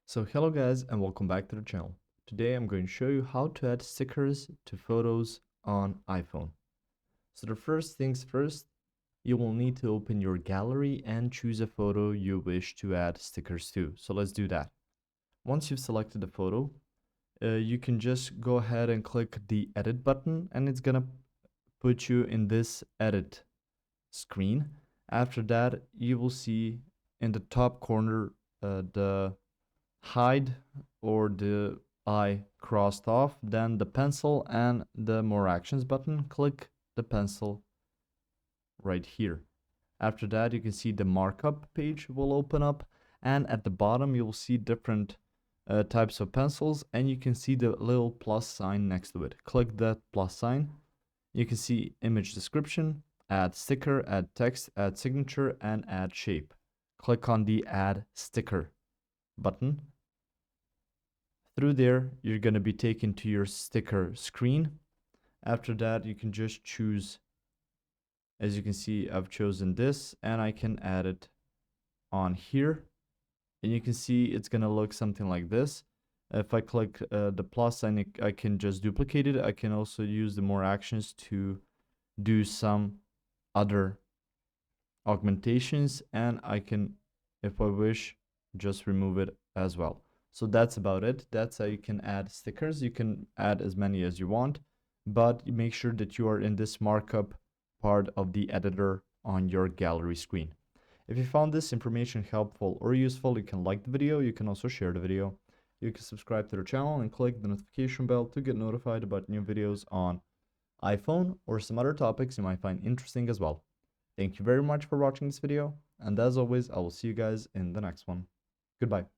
So hello guys and welcome back to the channel. Today I'm going to show you how to add stickers to photos on iPhone. So the first things first, you will need to open your gallery and choose a photo you wish to add stickers to. So let's do that. Once you've selected the photo, you can just go ahead and click the edit button and it's gonna put you in this edit screen. After that, you will see in the top corner the hide or the eye crossed off, then the pencil and the more actions button. Click the pencil right here. After that, you can see the markup page will open up, and at the bottom you will see different types of pencils, and you can see the little plus sign next to it. Click that plus sign. You can see image description, add sticker, add text, add signature, and add shape. Click on the add sticker button. Through there, you're going to be taken to your sticker screen. After that, you can just choose. As you can see, I've chosen this and I can add it on here. And you can see it's going to look something like this. If I click the plus sign, I can just duplicate it. I can also use the more actions to do some other augmentations, and I can, if I wish, just remove it as well. So that's about it. That's how you can add stickers. You can add as many as you want, but make sure that you are in this markup part of the editor on your gallery screen. If you found this information helpful or useful, you can like the video. You can also share the video. You can subscribe to the channel and click the notification bell to get notified about new videos on iPhone or some other topics you might find interesting as well. Thank you very much for watching this video, and as always, I will see you guys in the next one. Goodbye.